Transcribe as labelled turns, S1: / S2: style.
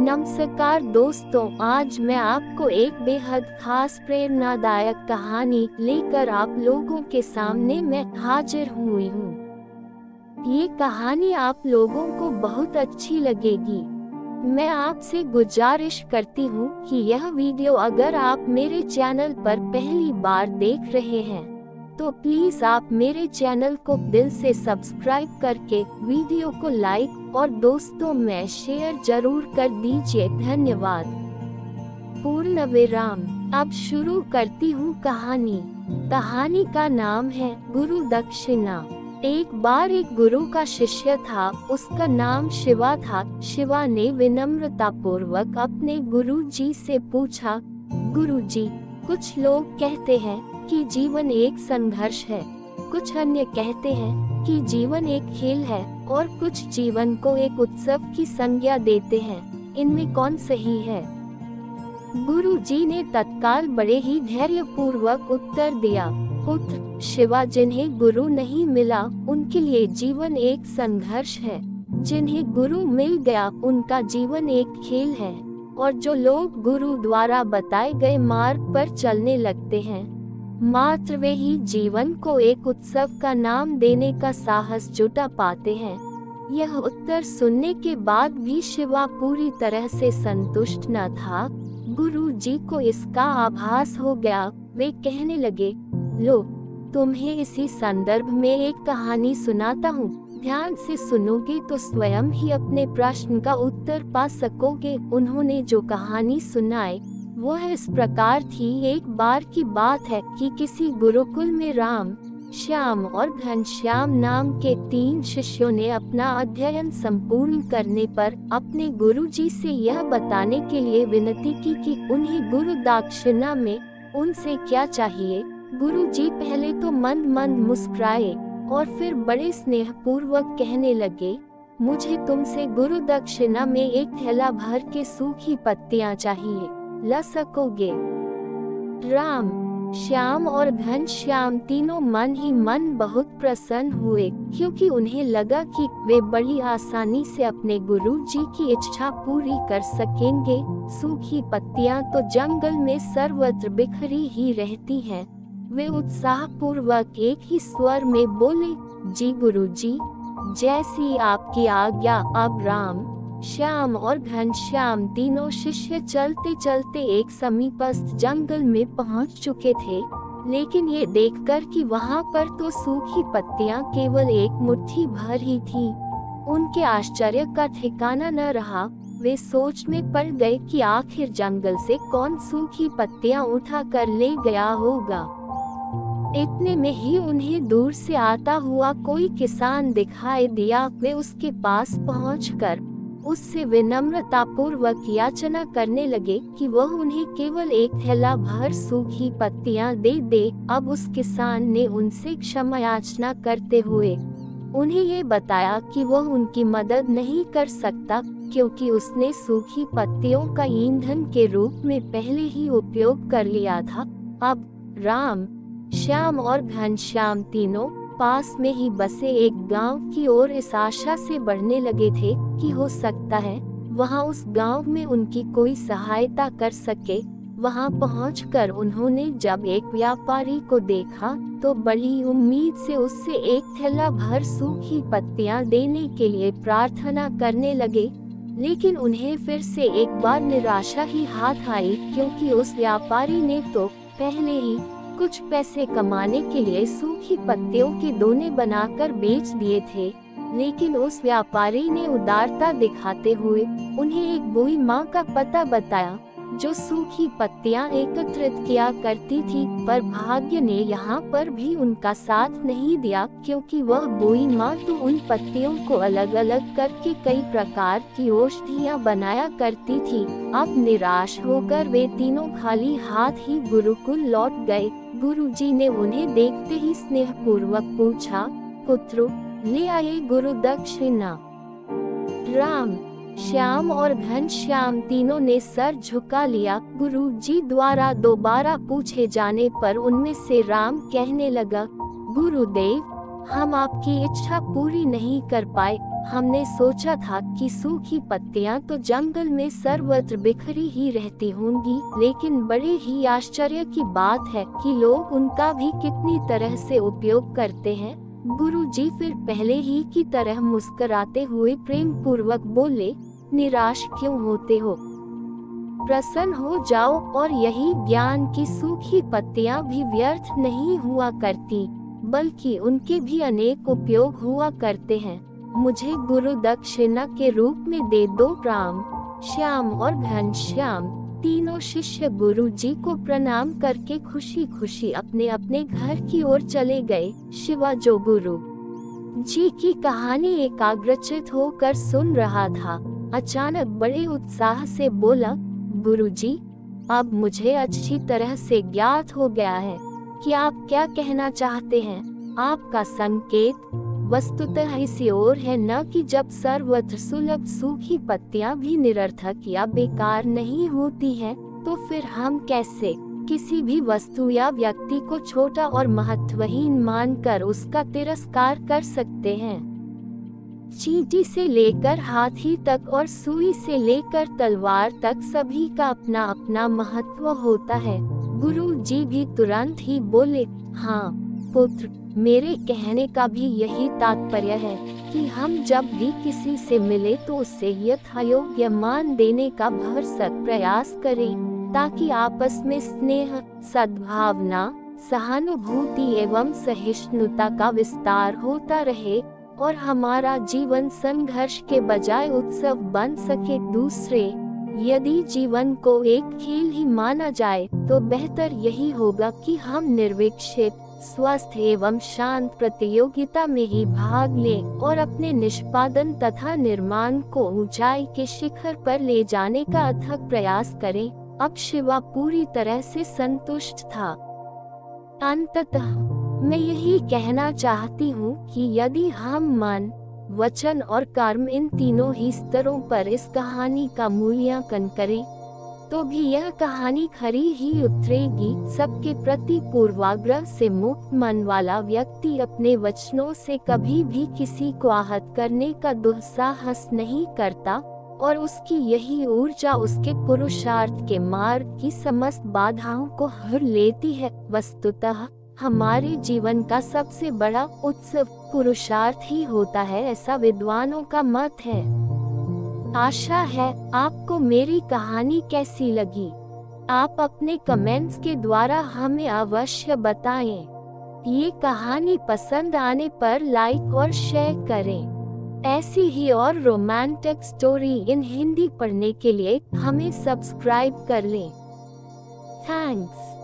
S1: नमस्कार दोस्तों, आज मैं आपको एक बेहद खास प्रेरणादायक कहानी लेकर आप लोगों के सामने मैं हाजिर हुई हूँ। ये कहानी आप लोगों को बहुत अच्छी लगेगी। मैं आपसे गुजारिश करती हूँ कि यह वीडियो अगर आप मेरे चैनल पर पहली बार देख रहे हैं तो प्लीज आप मेरे चैनल को दिल से सब्सक्राइब करके वीडियो को लाइक और दोस्तों में शेयर जरूर कर दीजिए। धन्यवाद। पूर्ण विराम। अब शुरू करती हूँ कहानी। कहानी का नाम है गुरु दक्षिणा। एक बार एक गुरु का शिष्य था, उसका नाम शिवा था। शिवा ने विनम्रतापूर्वक अपने गुरु जी से पूछा, गुरु जी, कुछ लोग कहते हैं कि जीवन एक संघर्ष है, कुछ अन्य कहते हैं कि जीवन एक खेल है और कुछ जीवन को एक उत्सव की संज्ञा देते हैं। इनमें कौन सही है? गुरु जी ने तत्काल बड़े ही धैर्यपूर्वक उत्तर दिया, पुत्र शिवा, जिन्हें गुरु नहीं मिला उनके लिए जीवन एक संघर्ष है, जिन्हें गुरु मिल गया उनका जीवन एक खेल है, और जो लोग गुरु द्वारा बताए गए मार्ग पर चलने लगते हैं मात्र वे ही जीवन को एक उत्सव का नाम देने का साहस जुटा पाते हैं। यह उत्तर सुनने के बाद भी शिवा पूरी तरह से संतुष्ट न था। गुरु जी को इसका आभास हो गया। वे कहने लगे, लो, तुम्हें इसी संदर्भ में एक कहानी सुनाता हूँ। ध्यान से सुनोगे तो स्वयं ही अपने प्रश्न का उत्तर पा सकोगे। उन्होंने जो कहानी सुनाई वह इस प्रकार थी। एक बार की बात है कि किसी गुरुकुल में राम, श्याम और घनश्याम नाम के 3 शिष्यों ने अपना अध्ययन संपूर्ण करने पर अपने गुरुजी से यह बताने के लिए विनती की कि उन्हें गुरु दक्षिणा में उनसे क्या चाहिए। गुरुजी पहले तो मंद मंद मुस्कुराए और फिर बड़े स्नेहपूर्वक कहने लगे, मुझे तुमसे गुरु दक्षिणा में एक थैला भर के सूखी पत्तियां चाहिए, ला सकोगे? राम, श्याम और घनश्याम तीनों मन ही मन बहुत प्रसन्न हुए, क्योंकि उन्हें लगा कि वे बड़ी आसानी से अपने गुरु जी की इच्छा पूरी कर सकेंगे। सूखी पत्तियां तो जंगल में सर्वत्र बिखरी ही रहती हैं। वे उत्साहपूर्वक एक ही स्वर में बोले, जी गुरु जी, जैसी आपकी आज्ञा। अब राम, श्याम और घनश्याम तीनों शिष्य चलते चलते एक समीपस्थ जंगल में पहुंच चुके थे, लेकिन ये देखकर कि वहां पर तो सूखी पत्तियां केवल एक मुट्ठी भर ही थी, उनके आश्चर्य का ठिकाना न रहा। वे सोच में पड़ गए कि आखिर जंगल से कौन सूखी पत्तियां उठा कर ले गया होगा। इतने में ही उन्हें दूर से आता हुआ कोई किसान दिखाई दिया। वे उसके पास पहुंचकर उससे विनम्रतापूर्वक याचना करने लगे कि वह उन्हें केवल एक थैला भर सूखी पत्तियां दे दे। अब उस किसान ने उनसे क्षमा याचना करते हुए उन्हें ये बताया कि वह उनकी मदद नहीं कर सकता, क्योंकि उसने सूखी पत्तियों का ईंधन के रूप में पहले ही उपयोग कर लिया था। अब राम, श्याम और घनश्याम तीनों पास में ही बसे एक गांव की ओर इस आशा से बढ़ने लगे थे कि हो सकता है वहां उस गांव में उनकी कोई सहायता कर सके। वहां पहुंचकर उन्होंने जब एक व्यापारी को देखा तो बड़ी उम्मीद से उससे एक थैला भर सूखी पत्तियां देने के लिए प्रार्थना करने लगे, लेकिन उन्हें फिर से एक बार निराशा ही हाथ आई, क्योंकि उस व्यापारी ने तो पहले ही कुछ पैसे कमाने के लिए सूखी पत्तियों के दोने बनाकर बेच दिए थे। लेकिन उस व्यापारी ने उदारता दिखाते हुए उन्हें एक बोई माँ का पता बताया, जो सूखी पत्तियां एकत्रित किया करती थी। पर भाग्य ने यहाँ पर भी उनका साथ नहीं दिया, क्योंकि वह बोई माँ तो उन पत्तियों को अलग अलग करके कई प्रकार की औषधियाँ बनाया करती थी। अब निराश होकर वे तीनों खाली हाथ ही गुरुकुल लौट गए। गुरुजी ने उन्हें देखते ही स्नेहपूर्वक पूछा, पुत्रो, ले आए गुरु दक्षिणा? राम, श्याम और घनश्याम तीनों ने सर झुका लिया। गुरुजी द्वारा दोबारा पूछे जाने पर उनमें से राम कहने लगा, गुरुदेव, हम आपकी इच्छा पूरी नहीं कर पाए, हमने सोचा था कि सूखी पत्तियां तो जंगल में सर्वत्र बिखरी ही रहती होंगी, लेकिन बड़े ही आश्चर्य की बात है कि लोग उनका भी कितनी तरह से उपयोग करते हैं। गुरुजी फिर पहले ही की तरह मुस्कुराते हुए प्रेम पूर्वक बोले, निराश क्यों होते हो? प्रसन्न हो जाओ, और यही ज्ञान की सूखी पत्तियां भी व्यर्थ नहीं हुआ करती, बल्कि उनके भी अनेक उपयोग हुआ करते हैं। मुझे गुरु दक्षिणा के रूप में दे दो। राम, श्याम और घनश्याम तीनों शिष्य गुरुजी को प्रणाम करके खुशी खुशी अपने अपने घर की ओर चले गए। शिवा जो गुरु जी की कहानी एकाग्रचित होकर सुन रहा था, अचानक बड़े उत्साह से बोला, गुरुजी, अब मुझे अच्छी तरह से ज्ञात हो गया है कि आप क्या कहना चाहते हैं। आपका संकेत वस्तुतः इसी ओर है, न कि जब सर्वत्र सुलभ सूखी पत्तियां भी निरर्थक या बेकार नहीं होती हैं, तो फिर हम कैसे किसी भी वस्तु या व्यक्ति को छोटा और महत्वहीन मानकर उसका तिरस्कार कर सकते हैं। चींटी से लेकर हाथी तक और सुई से लेकर तलवार तक सभी का अपना अपना महत्व होता है। गुरु जी भी तुरंत ही बोले, हाँ पुत्र, मेरे कहने का भी यही तात्पर्य है कि हम जब भी किसी से मिले तो उससे यथायोग्य मान देने का भरसक प्रयास करें, ताकि आपस में स्नेह, सद्भावना, सहानुभूति एवं सहिष्णुता का विस्तार होता रहे और हमारा जीवन संघर्ष के बजाय उत्सव बन सके। दूसरे, यदि जीवन को एक खेल ही माना जाए तो बेहतर यही होगा कि हम निर्विक्षिप, स्वस्थ एवं शांत प्रतियोगिता में ही भाग लें और अपने निष्पादन तथा निर्माण को ऊंचाई के शिखर पर ले जाने का अथक प्रयास करें। अब शिवा पूरी तरह से संतुष्ट था। अंततः मैं यही कहना चाहती हूँ कि यदि हम मन, वचन और कर्म इन तीनों ही स्तरों पर इस कहानी का मूल्यांकन करें, तो भी यह कहानी खरी ही उतरेगी। सबके प्रति पूर्वाग्रह से मुक्त मन वाला व्यक्ति अपने वचनों से कभी भी किसी को आहत करने का दुस्साहस नहीं करता, और उसकी यही ऊर्जा उसके पुरुषार्थ के मार्ग की समस्त बाधाओं को हर लेती है। वस्तुतः हमारे जीवन का सबसे बड़ा उत्सव पुरुषार्थ ही होता है, ऐसा विद्वानों का मत है। आशा है आपको मेरी कहानी कैसी लगी। आप अपने कमेंट्स के द्वारा हमें अवश्य बताएं। ये कहानी पसंद आने पर लाइक और शेयर करें। ऐसी ही और रोमांटिक स्टोरी इन हिंदी पढ़ने के लिए हमें सब्सक्राइब कर लें। थैंक्स।